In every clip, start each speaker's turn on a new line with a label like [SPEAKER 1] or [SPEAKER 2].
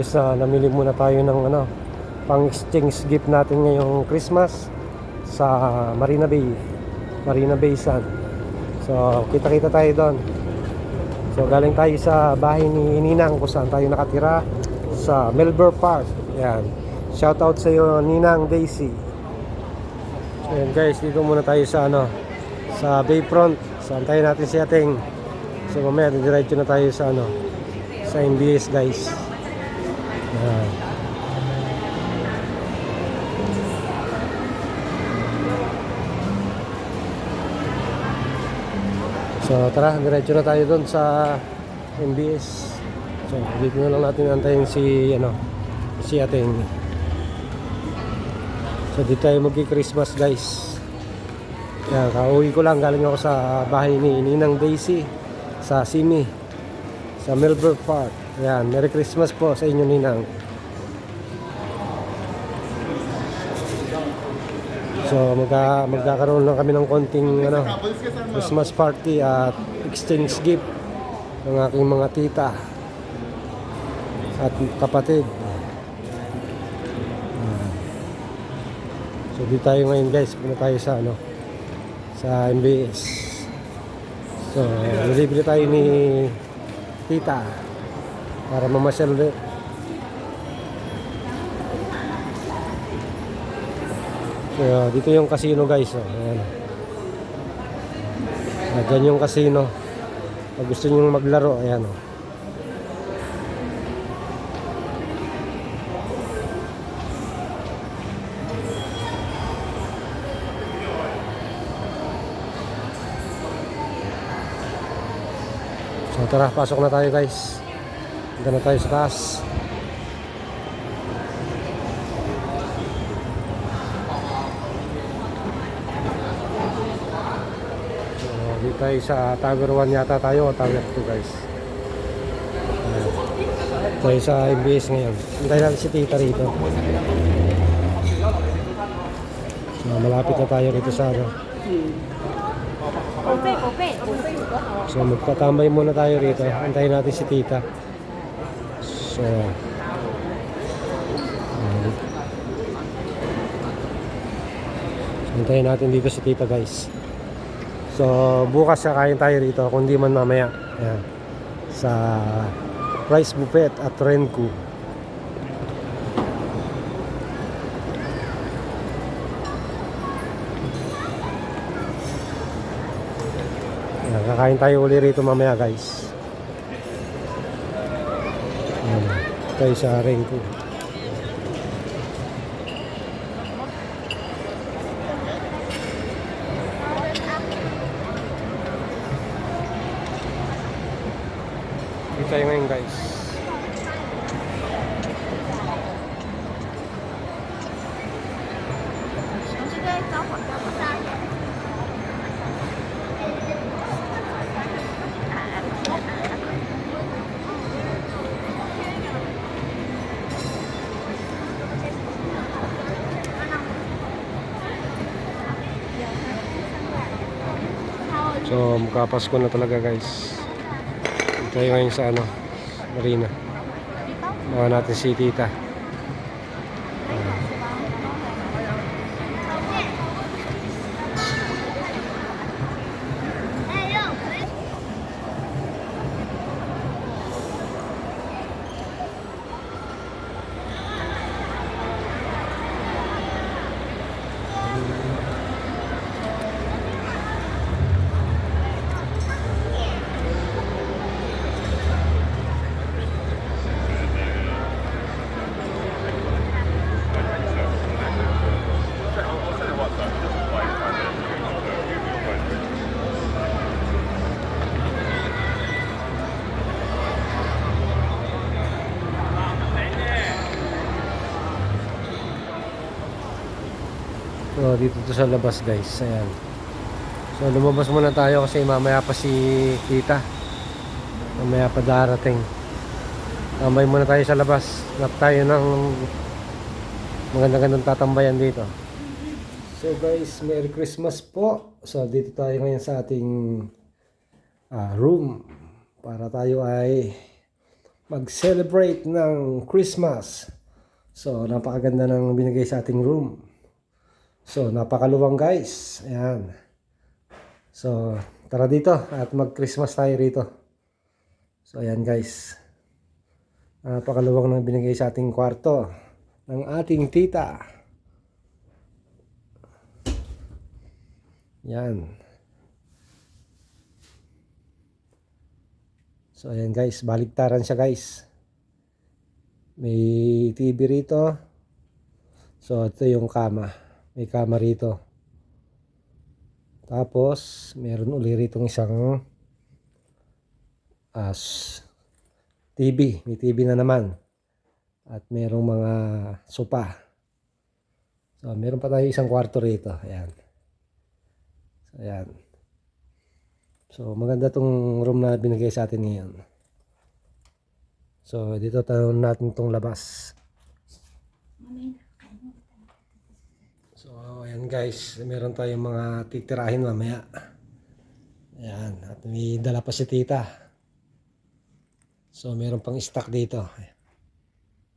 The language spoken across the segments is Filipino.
[SPEAKER 1] guys, namili muna tayo ng pang exchange gift natin ngayong Christmas sa Marina Bay Sand. So kita-kita tayo doon. So galing tayo sa bahay ni Ninang kung saan tayo nakatira sa Melbourne Park. Yan, shout out sa iyo Ninang Daisy. So yan guys, dito muna tayo sa sa Bayfront. Saan tayo natin si Ating. So mamaya diretso na tayo sa sa MBS guys. Yan. So tara, diretso na tayo doon sa MBS. So dito na lang natin antayin si Ating. So dito tayo magki-Christmas guys. Yan, kauwi ko lang, galing ako sa bahay ni Ninang Daisy sa Simi, sa Melbourne Park. Yan, Merry Christmas po sa inyo Ninang. So magkakaroon lang kami ng konting Christmas party at exchange gift ng aking mga tita at kapatid. So dito tayo ngayon guys, punta tayo sa sa MBS. So nilibili tayo ni tita para mamasyal ulit. So dito yung casino guys. Ayan. Diyan yung casino. Pag gusto nyo maglaro, ayan . So tara, pasok na tayo guys. Punta na tayo sa taas. So dito tayo sa Tower 1 yata tayo o Tower 2 guys. Tayo sa MBS ngayon. Hintayin natin si tita rito. So malapit na tayo rito sa So magpatambay muna tayo rito. Antayin natin si tita. So antayin natin dito si tita guys. So bukas kakain tayo rito, kundi man mamaya. Ayan. Sa Rice Buffet at Renku. Kakain tayo uli rito mamaya guys. Ayan, tayo sa Renku. Dito tayo ngayon guys. So magkapasko na talaga guys. Dito tayo ngayon sa Marina. Bawa natin si tita. So dito to sa labas guys. Ayan. So lumabas muna tayo kasi mamaya pa si tita. Mamaya pa darating. Tambay muna tayo sa labas. Hanap tayo ng magandang tatambayan dito. So guys, Merry Christmas po. So dito tayo ngayon sa ating room para tayo ay mag-celebrate ng Christmas. So, napakaganda ng binigay sa ating room. So, napakaluwang guys. Ayan. So, tara dito at mag-Christmas tayo rito. So, ayan guys. Napakaluwang ng binigay sa ating kwarto ng ating tita. Yan. So ayan guys, baligtaran siya guys. May TV rito. So ito yung kama. May kama rito. Tapos meron uli rito isang TV. May TV na naman. At merong mga sopa. So meron pa tayo isang kwarto rito. Ayan. So ayan. So, maganda tong room na binigay sa atin ngayon. So, dito tayo natin tong labas. So, ayan guys. Meron tayong mga titirahin mamaya. Ayan. At may dala pa si tita. So, meron pang stock dito.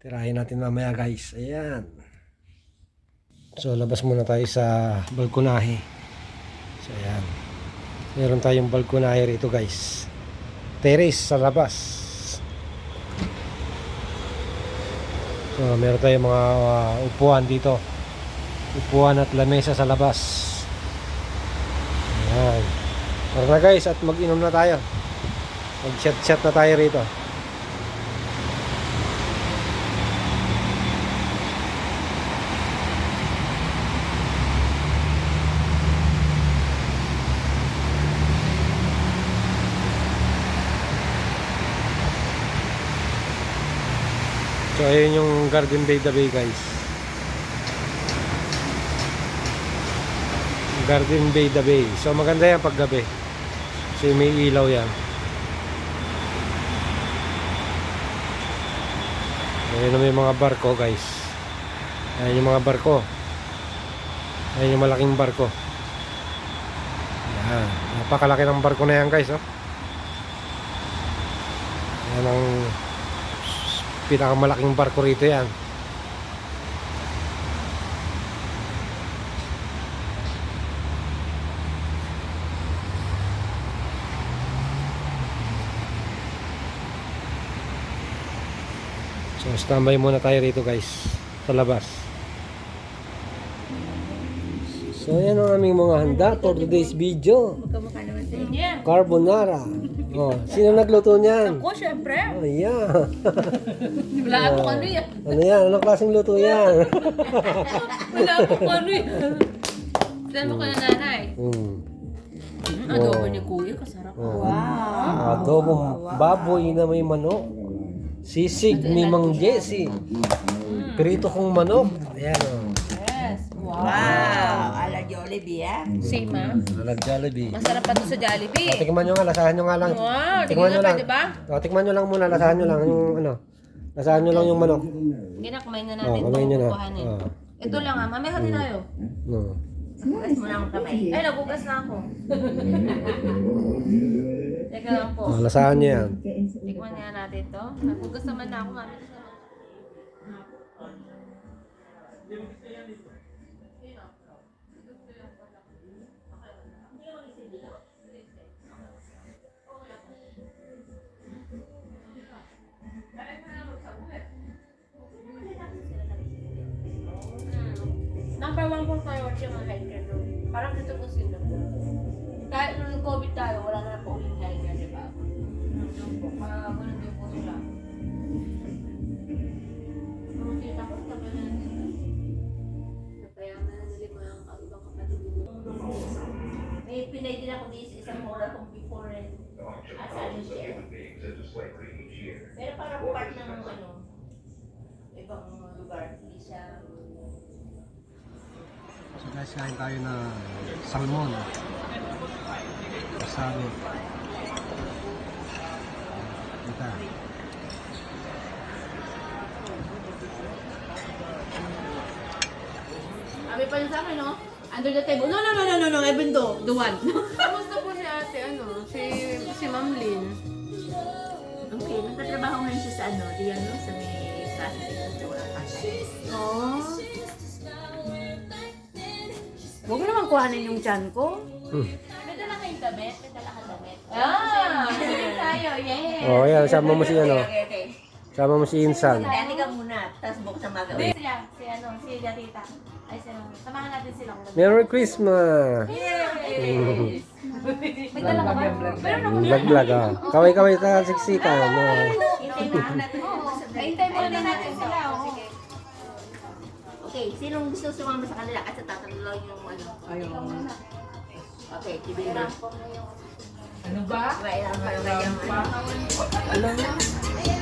[SPEAKER 1] Tirahin natin mamaya guys. Ayan. So, labas muna tayo sa balkonahe. So, ayan. Meron tayong balkonahe rito guys. Terrace sa labas. So, meron tayong mga upuan dito. Upuan at lamesa sa labas. Ayan. Tara na guys at mag-inom na tayo. Mag-chat-chat na tayo rito. So ayun yung Garden Bay the Bay guys. Garden Bay the Bay. So maganda yan pag gabi. So may ilaw yan. Ayun may mga barko guys. Ayun yung mga barko. Ayun yung malaking barko. Yan. Napakalaki ng barko na yan guys. Oh. Yan ang pinakamalaking barko rito yan. So standby muna tayo rito guys sa labas. So yan ang aming mga handa for today's video.
[SPEAKER 2] Magkamukha naman sa inyo.
[SPEAKER 1] Carbonara. Oh, sino nagluto niyan?
[SPEAKER 2] Ako, syempre.
[SPEAKER 1] Oh, yeah.
[SPEAKER 2] Wala akong ano yan.
[SPEAKER 1] Ano yan? Anong klaseng luto yan?
[SPEAKER 2] Wala akong ano yan. Saan mo ka na nanay? Adobo ni kuya, kasarap. Wow.
[SPEAKER 1] Adobong baboy na may manok. Sisig ni Mang Jessie. Prito kong manok. Ayan o.
[SPEAKER 2] Yes.
[SPEAKER 3] Wow! Ala Jollibee, ah.
[SPEAKER 2] Same ah.
[SPEAKER 1] Alag Jollibee.
[SPEAKER 2] Masarap pa to sa Jollibee.
[SPEAKER 1] Tikman nyo nga, lasahan nyo nga lang.
[SPEAKER 2] Wow,
[SPEAKER 1] Tikman nyo lang.
[SPEAKER 2] diba?
[SPEAKER 1] Tikman nyo lang muna, lasahan nyo lang yung ano. Lasahan nyo lang yung manok.
[SPEAKER 2] Ginakmay na
[SPEAKER 1] Oh,
[SPEAKER 2] natin
[SPEAKER 1] kamay nyo na.
[SPEAKER 2] kukuhanin.
[SPEAKER 1] Oh.
[SPEAKER 2] Ito lang ah, mamaya hati tayo.
[SPEAKER 1] No.
[SPEAKER 3] Bukas mo lang kamay.
[SPEAKER 2] Ay, nagugas na ako. Teka lang po.
[SPEAKER 1] Oh, lasahan nyo yan.
[SPEAKER 2] Tikman nga natin to. Nagugas naman na ako, mami. Number 1 po tayo yung mga hiker doon. Parang dito po sila. Kahit nung COVID tayo, wala na po yung hiker, di ba? Ganun din po sila. Pero kita ko, sabi na nila. Napayaman na nila mga ibang kapatid. May pinay din ako din sa isang oras kung before and as ano share. Pero parang part ng ano, ibang lugar. Hindi siya
[SPEAKER 1] So guys, kain tayo na salmon. Wasabi. Ito.
[SPEAKER 2] Abi pa niya sa akin, no? Under the table. No, even though, the one. Kamusta po si ate, ano? Si Ma'am Lynn. Ang
[SPEAKER 3] malaki. Nagtatrabaho ngayon siya sa ano, di ano, sa may processing ng patay.
[SPEAKER 2] Oh.
[SPEAKER 4] Huwag mo naman kuhanin yung tiyan ko.
[SPEAKER 2] May dala kayong damit? May dala kang damit? Ah! Sige tayo, yeah!
[SPEAKER 1] Oh, yan. Sama mo si ano.
[SPEAKER 3] Okay.
[SPEAKER 1] Sama mo si Insan.
[SPEAKER 3] Dali ka muna, tapos bukas ang maga.
[SPEAKER 2] Hindi sila, si Gatita. Ay, samahan natin silang.
[SPEAKER 1] Merry Christmas!
[SPEAKER 3] Yes!
[SPEAKER 2] May dala ka ba? Meron ako.
[SPEAKER 1] Vlog-vlog ah. Kaway-kaway ta siksikan.
[SPEAKER 3] Hintay muna natin.
[SPEAKER 2] Hintay muna natin sila. Sige.
[SPEAKER 3] Okay, sinong gusto sumama sa kanila? Kasi tatanong yung ano.
[SPEAKER 4] Ayun.
[SPEAKER 3] Okay, tibigyan.
[SPEAKER 5] Ano ba?
[SPEAKER 3] Kailangan pa yung ganyan.
[SPEAKER 5] Alam mo?